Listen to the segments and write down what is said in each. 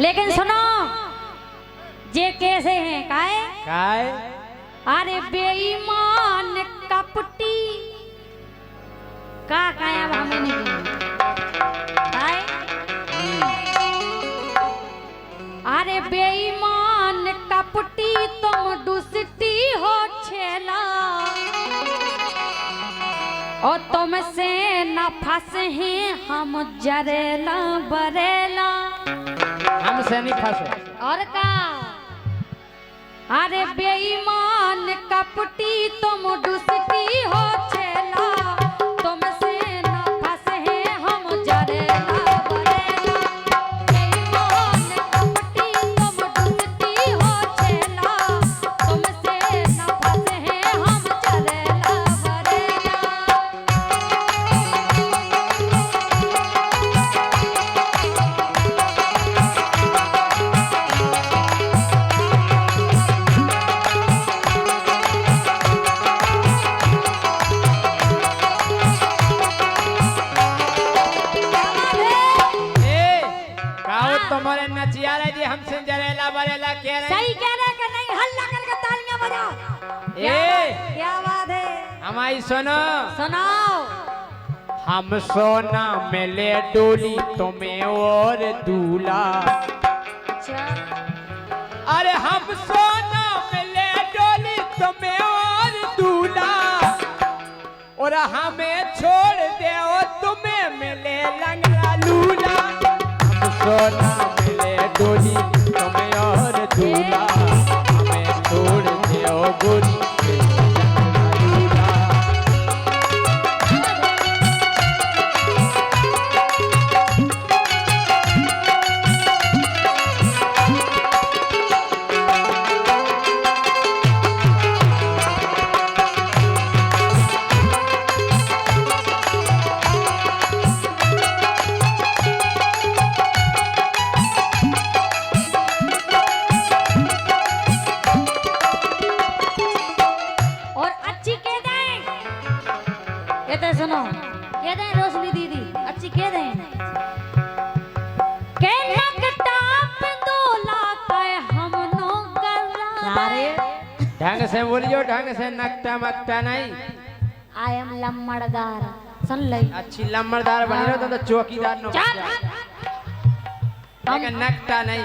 लेकिन सुनो जे कैसे हैं काहे काय अरे बेईमान कपटी का काया अब हमें नहीं काहे अरे बेईमान कपटी तुम दुष्टी हो छेला और तुमसे न फंसे हैं हम जरेला बरेला हमसे नहीं फंसे और का अरे बेईमान कपटी तुम दुष्टी हो छेला तुमसे न फंसे हैं हम जरेला बरेला बेईमान कपटी तुम दुष्टी हो छेला तुमसे न फंसे हैं हम जरेला बरेला तुम्हारे नचियारा जी हमसे जरेला बरेला कह रहे सही कह रहे कि नहीं हल्ला करके तालियां बजाओ क्या बात है हमारी सुनो सुनाओ हम सोना मिले डोली तुम्हें और दूल्हा अच्छा अरे हम सोना मिले डोली तुम्हें और दूल्हा और हमें छोड़ दे तुम्हें मिले लंगड़ा लूला हम सोना मिले डोली तुम्हें और दूल्हा हमें छोड़ दे गोरी सुनो कह दें रोशनी दीदी अच्छी कह दें के नकटा पिंदोला के हम नो कर अरे ढंग से बोलियो ढंग से नकटा मकटा नहीं आई एम लम्मड़दार सुन ले अच्छी लम्बड़दार बनी रहो तो चौकीदार नो लेकिन नकटा नहीं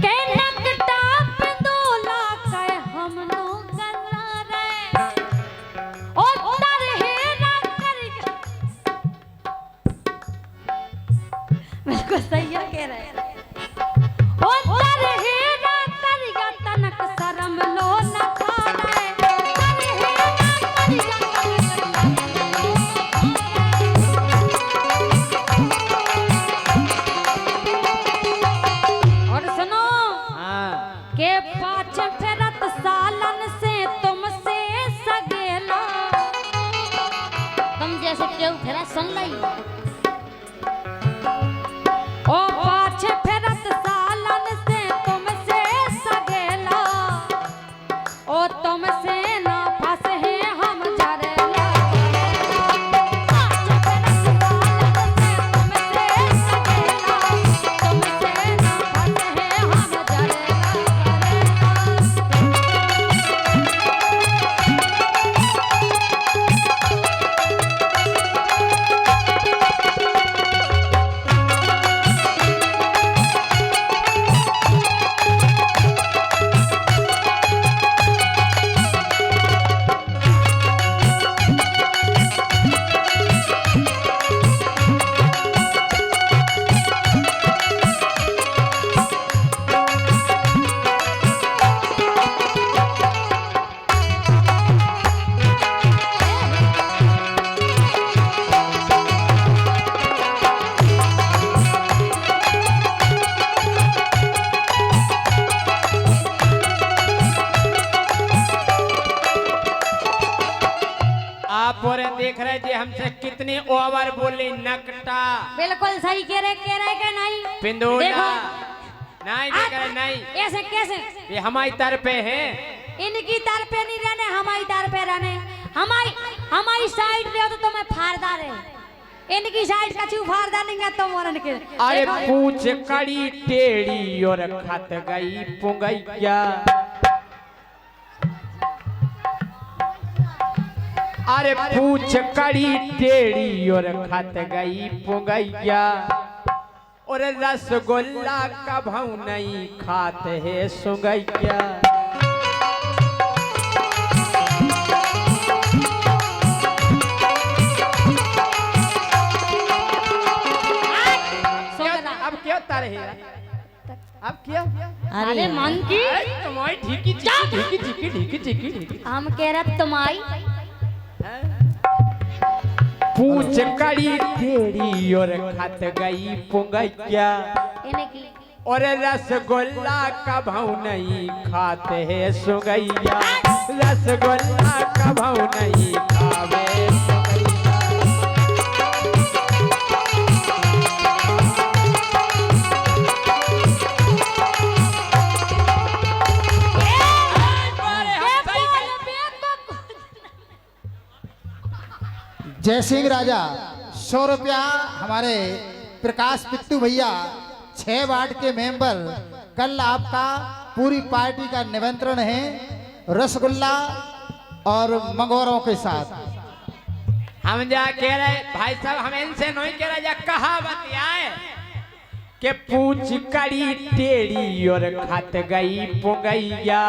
के नकटा पिंदोला के हम नो कर रे ओ बिल्कुल सही है कह रहे हैं ओ तरहेरा करिया तनक शर्म लो न खाने तरहेरा करिया और सुनो हाँ के पाँच फेरत सालन से तुमसे सगेला तुम जैसे क्यों फेरा सुन ली ओ पाछे फेरत सालन से तुमसे सगेला ओ तुमसे ना फंसे हैं हम जरेला पाछे फेरत सालन से तुमसे सगेला तुमसे ना फंसे हैं हम आप और देख रहे जी हमसे कितनी ओवर बोली नकटा बिल्कुल सही कह रहे कि नहीं पिंदोला नहीं देख रहे नहीं ऐसे कैसे ये हमारी तरफे है इनकी तरफे नहीं रहने हमारी तरफे रहने हमारी साइड पे हो तो तुम्हें फायदा रहे इनकी साइड का चूफार देंगे तो मरन के अरे पूछ कड़ी टेढ़ी और खत गई पुंगैया। अरे पूछ कड़ी टेढ़ी और खत गई पुंगैया। और रसगुल्ला कभू नहीं खाते है सुगैया। अब क्या तारे है? अब क्या? अरे मंकी तुम्हारी ढीकी ढीकी ढीकी ढीकी ढीकी ढीकी। हम कह रहे तुम्हारी पूछ कड़ी टेढ़ी और खत गई पुंगैया। इनकी और रसगुल्ला कभू नहीं खाते है सुगैया। रसगुल्ला कभू नहीं खावे जय सिंह राजा 100 रुपया हमारे प्रकाश पिट्टू भैया 6 वार्ड के मेंबर। कल आपका पूरी पार्टी का निमंत्रण है रसगुल्ला और मंगोरों के साथ। हम जा कह रहे भाई साहब हम इनसे नहीं कह रहे जा कहावत आए कि पूछ कड़ी टेढ़ी और खत गई पुंगैया।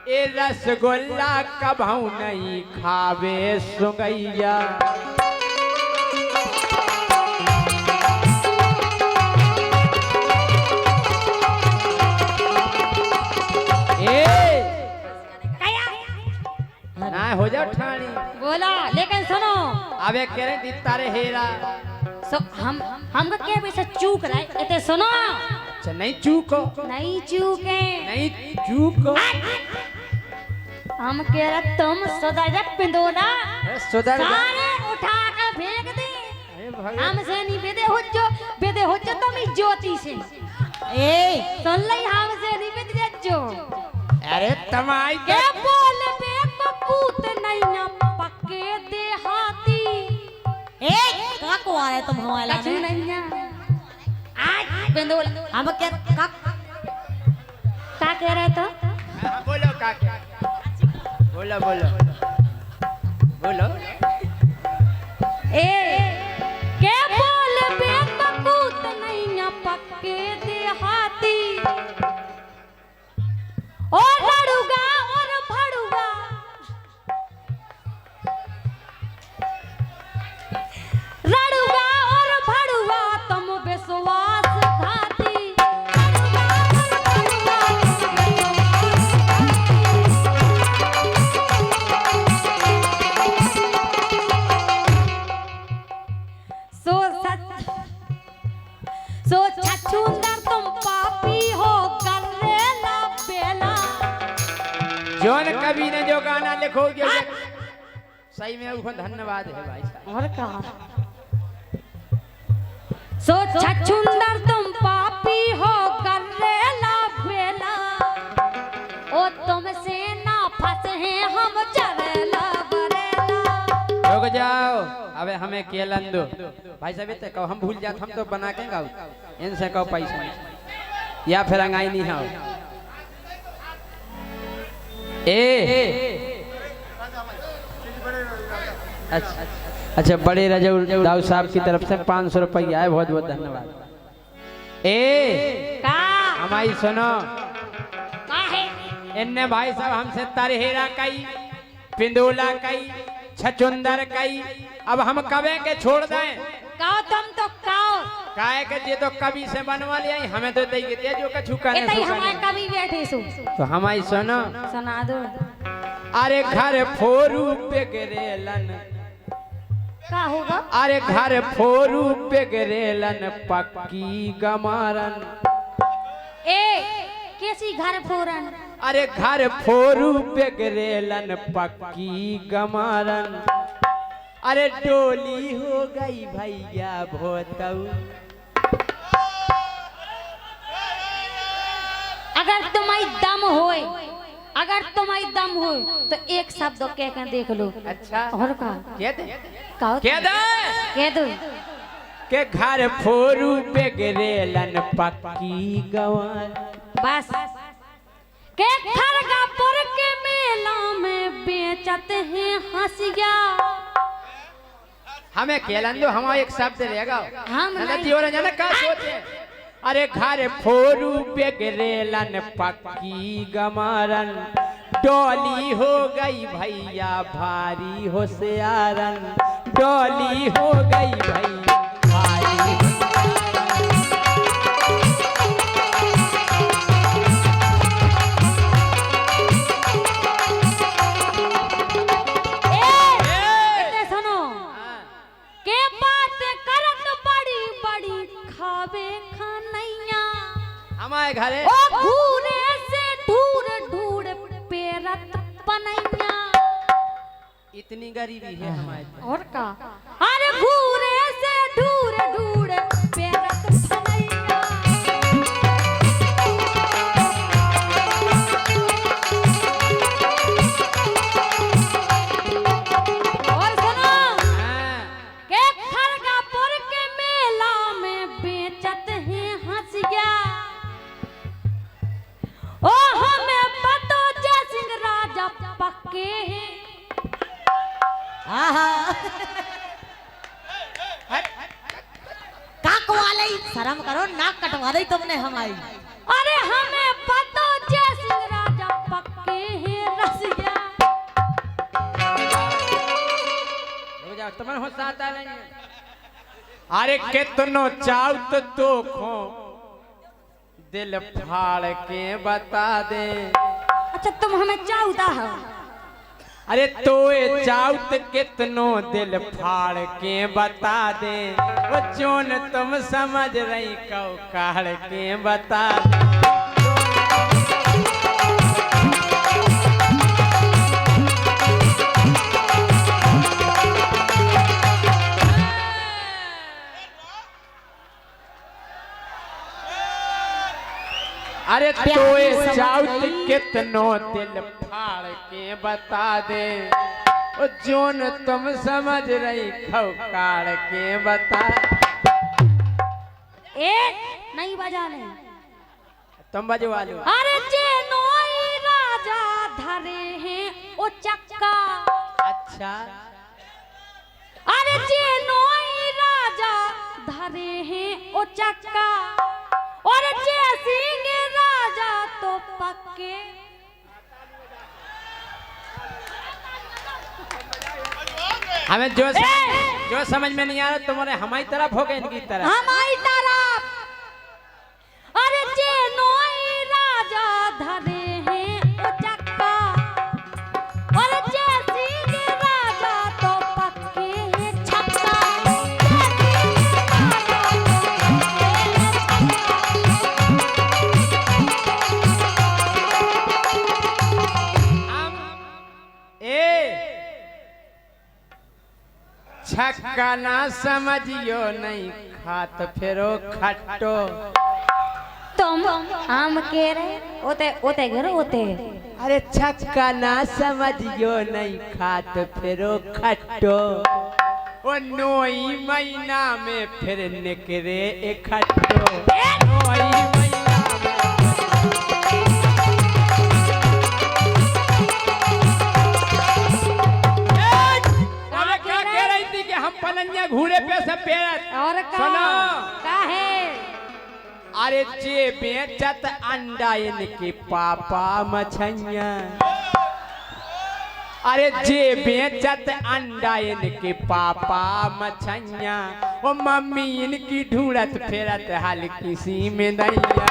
ए रसगुल्ला कभू नहीं खावे सुगैया। ना हो जाओ ठाणी बोला लेकिन सुनो अबे कह रहे दी तारे हेरा। हमका क्या वैसे चूक रहा है इतने सुनो। अच्छा नहीं चूको नहीं चूके नहीं चूको। हम कह रहे तुम सुधर पिंडोला सुधर सारे उठा कर फेंक दे। हमसे नहीं बेदे हो जो तुम ज्योति से ए सुन ले हमसे नहीं बेदे जो। अरे तमाई के बोल बे कपूत नहीं ना पक्के दे हाथी। ए का को आ रहे तुम हमारे कछु लाने नहीं ना आज पिंडोला हम क्या का कह रहे तो बोलो काका बोलो बोलो बोलो। ए के बोल बे कपूत नहीं ना पक्के दे हाथी। और लड़ूगा और भड़ूगा लड़ूगा और भड़ूगा तुम विश्वास घाती। सो छछूंदर तुम पापी हो करेला बेला। जोन कवि ने जो गाना लिखोगे सही में उसको धन्यवाद है भाई साहब। और कहा सो छछूंदर तुम पापी हो करेला बेला। ओ तुमसे ना फंसे हैं हम चरेला बरेला। रुक जाओ अबे हमें केलन दो भाई साहब। इतने कहो हम भूल जाते हम तो बना के गाओ इनसे कहो पैसा नहीं या फिर अंगाई नहीं हो। अच्छा अच्छा बड़े रजऊ दाऊ साहब की तरफ से 500 रुपया है। बहुत बहुत धन्यवाद। का हमारी सुनो का है इनने भाई साहब हमसे तारहेरा कई पिंदोला कई छचुंदर कई। अब हम कबे के छोड़ दें काओ तुम तो काओ काहे के ये तो कभी से बनवा लिया हमें तो दे के जो कछु इतने करने हमारे कभी बैठे सो तो हमारी सुनो। सुना दो अरे घर फोरू पे गिरेलन का होगा। अरे घर फोरू पे गिरेलन पक्की गमारन। ए कैसी घर फोरन। अरे घर फोरू पे गिरेलन पक्की गमारन। अरे डोली हो गई भैया भोतऊ। अगर तुम्हारी दम होए अगर तुम्हारी दम हो तो एक शब्द कह के देख लो। अच्छा और का कह दे कहो कह दे कह दो के घर फोरू पे गिरेलन पक्की गवार। बस के खरगापुर के मेला में बेचत हैं हंसिया। हमें केलन दो, हमारा एक शब्द रहेगा। हम नहीं। नदी और जाने का सोचे। अरे घर फोरू पे गिरेलन पक्की गमारन, डोली हो गई भैया भारी होशियारन, डोली हो गई भैया भारी सुनो के बात करत बड़ी बड़ी खावे खानैया। हमारे घरे ओ घूरे से ढूर ढूर पेरत पनैया। इतनी गरीबी है हमारे। और का अरे घूरे से ढूर ढूर पेरत पनैया। और सुनो के खरगापुर के मेला में बेचत हैं हंसिया। ओ हमें पतो जय सिंह राजा पक्के हैं। आहा काक वाले शर्म करो, नाक कटवा दी तुमने हमारी। अरे हमें पतो जय सिंह राजा पक्के हैं रसिया। रुक जाओ, तुम्हें होश आता नहीं है। अरे कितनो चाउत तो खो दिल फाड़ के बता दे। अच्छा तुम हमें चाहता हो। अरे तोए चाउत कितनो दिल फाड़ के बता दे, वो जोन तुम समझ रही कौ काढ़ के बता दे। अरे तोए चाउत कितनो दिल फाड़ के बता दे, ओ जोन तुम समझ रही खौकाड़ के बता। नहीं बजाने तुम बजवा लो। अरे जे नोई राजा धरे हैं ओ चक्का। अच्छा अरे जे नोई राजा धरे हैं ओ चक्का, और जे सिंह राजा तो पक्के। हमें जो समझ में नहीं आ रहा तुम्हारे हमारी तरफ हो गए इनकी तरफ। हमारी तरफ अरे जे नोई राजा धरे हैं ओ चक्का, और जे सिंह राजा तो पक्के हैं छक्का। छक्का ना समझियो नहीं खात फिरो खट्टो। तुम आम के रहे ओते ओते घर ओते। अरे छक्का ना समझियो नहीं खात फिरो खट्टो, वो नोई महीना में फिर निकरे इकट्ठो। नोई महीना में पलंगिया घूरे पे सब पेड़। और का सुनो का है। अरे जे बेचत अंडा इनके पापा मछैया। अरे जे बेचत अंडा इनके पापा मछैया, वो मम्मी इनकी ढूंढत फेरत हाल किसी में दैया।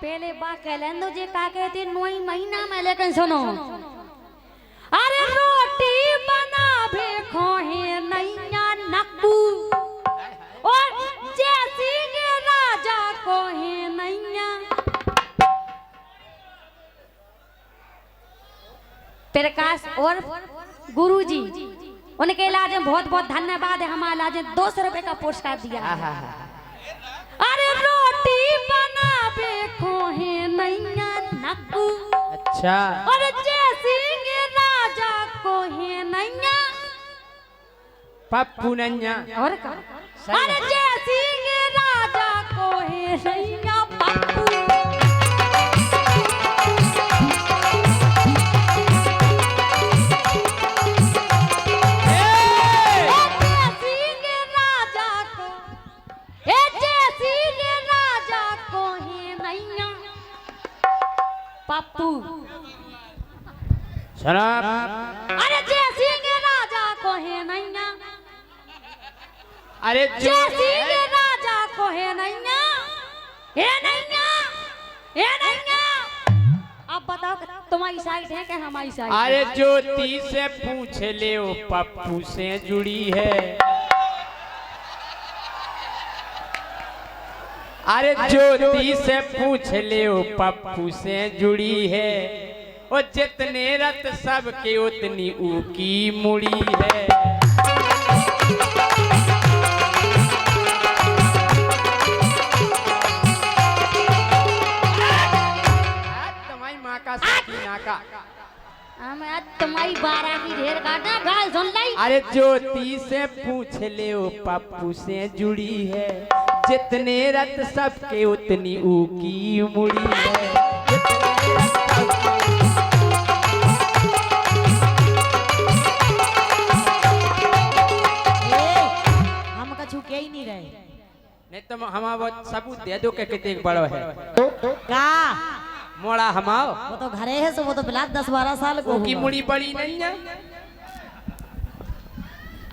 पहले बात कह लेंदो जे का कहते नोई महीना में। लेकिन सुनो अरे रोटी बना भे खोहे नैया नक्कू, और जैसी के राजा को है नैया। प्रकाश और गुरुजी उनके इलाज में बहुत बहुत धन्यवाद है। हमारे इलाज में 200 रुपए का पुरस्कार दिया है। अरे रोटी बनावे खोहे नैया नक्कू, अच्छा और जैसी राजा को है नैया पप्पू नैया और का, अरे जैसी राजा को है नैया पप्पू। पप्पू शराब। अरे जैसी के राजा को है नैया, अरे जैसी के राजा को है नैया, हे नैया, हे नैया। अब बताओ तुम्हारी साइड है क्या हमारी साइड? अरे ज्योति से पूछ ले वो पप्पू से जुड़ी है। अरे ज्योति से पूछ ले वो पप्पू से जुड़ी है। और जितने रत सबके उतनी ऊकी मुड़ी है। तुम्हारी माँ का सकीना का आज तुम्हारी 12 की ढेर काटा गाल सुन लाई। अरे ज्योति से पूछ ले वो पप्पू से जुड़ी है। जितने रत सबके उतनी ऊकी मुड़ी है। हम कछु के ही नहीं रहे। नहीं तो हम वो सबूत दे दो के कितने बड़ो है का मोड़ा हमाओ। वो तो घरे है, सो वो तो बिलात 10-12 साल को ऊकी हुआ। मुड़ी बड़ी नहीं है।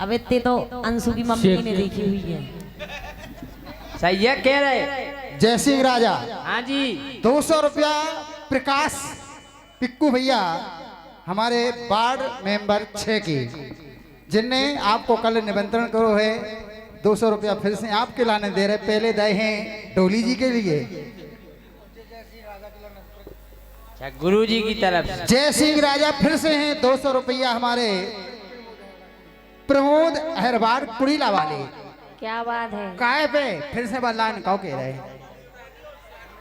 अब इतने तो अंशु की मम्मी ने देखी हुई है। सही है कह रहे। जय सिंह राजा। हाँ जी 200 रुपया प्रकाश पिक्कू भैया हमारे वार्ड मेंबर 6 की, जिनने आपको कल निमंत्रण करो है। 200 रुपया फिर से आपके लाने दे रहे। पहले दे हैं डोली जी के लिए। अच्छा गुरु जी की तरफ से जय सिंह राजा फिर से हैं 200 रुपया हमारे प्रमोद अहरवार कुड़ीला वाले। क्या बात है? काय पे फिर से बदलान कहो कह रहे।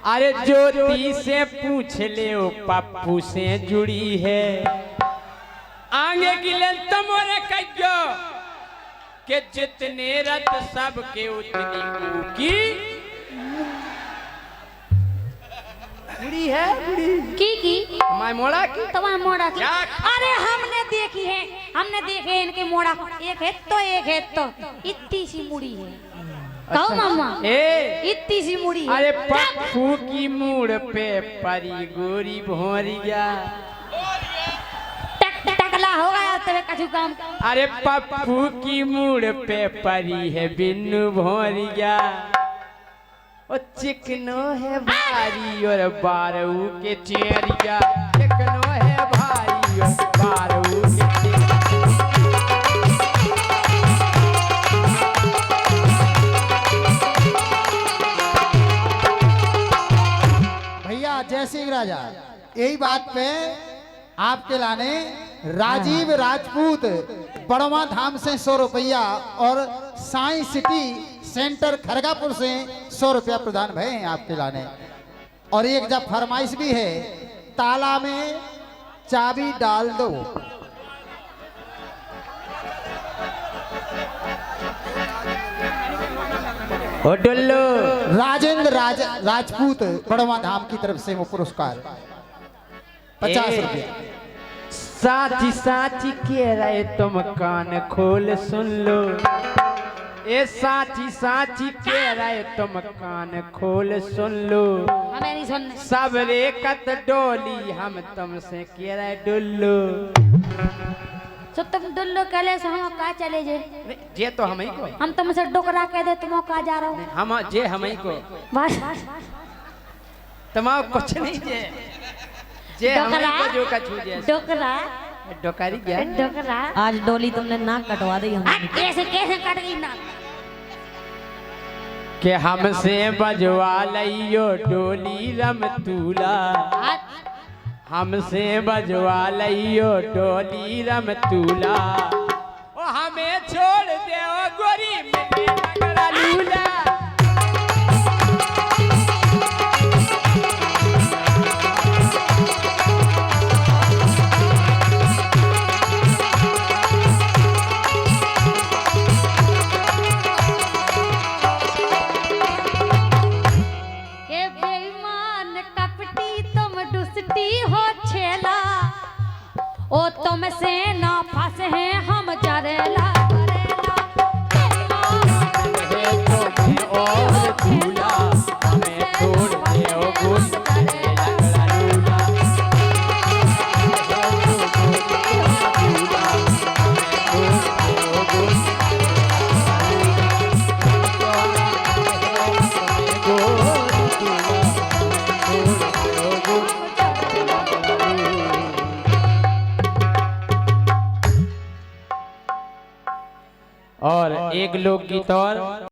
अरे ज्योति से पूछ ले वो पप्पू से जुड़ी है। आगे की ले तुम्हारे कहो कि जितने रत सबके उतनी ऊकी मुड़ी है। की हमारे मोड़ा की तुम्हारा मोड़ा की? क्या? अरे हमने देखी है, हमने देखे इनके मोड़ा। एक है तो इतनी सी मुड़ी है। कहो मामा ए इतनी सी मुड़ी है। अरे पप्पू की मूड़ पे परी गोरी भोरिया। टकला हो गया तेरे कछु काम। अरे पप्पू की मूड़ पे परी है बिन्नू भोरिया। ओ चिकनो है भारी और बारू के चेरिया। चिकनो है भारी और बारू के चेरिया। भैया जय सिंह राजा यही बात पे आपके लाने राजीव राजपूत बड़वा धाम से 100 रुपया और साई सिटी सेंटर खरगापुर से 100 रुपया प्रदान भय हैं आपके लाने। और एक जब फरमाइश भी है, ताला में चाबी डाल दो। ओ डुल्लो राजेंद्र राजपूत बड़वा धाम की तरफ से वो पुरस्कार 50 रुपया। साची साची कह रहे तुम कान खोल सुन लो। ए साची साची कह रहे तुम कान खोल सुन लो। हमें नहीं सुनने। सबरे कत डोली हम तुमसे कह रहे डुल्लो। तो तुम दुल्लो कले से हम का चले जे? जे तो हम ही को हम तुमसे डोकरा कह दे तुम का जा रहा हो? हम जे हम ही को बस तमाम कुछ नहीं जे हम ही को जो कछु जे डोकरा डोकारी क्या डोकरा। आज डोली तुमने नाक कटवा दी हमने। कैसे कैसे कट गई ना? के हमसे बजवा लियो डोली रमतूला। हमसे बजवा लियो डोली रमतूला। ओ हमें छोड़ दे ओ गोरी मिले लगड़ा लूला के बेईमान कपटी तुम दुष्टी हो छेला ओ तुमसे ना फंसे हैं हम जरेला और झूला हमें छोड़ दे ओ गोरी मिले लगड़ा लूला और एक लोकगीत और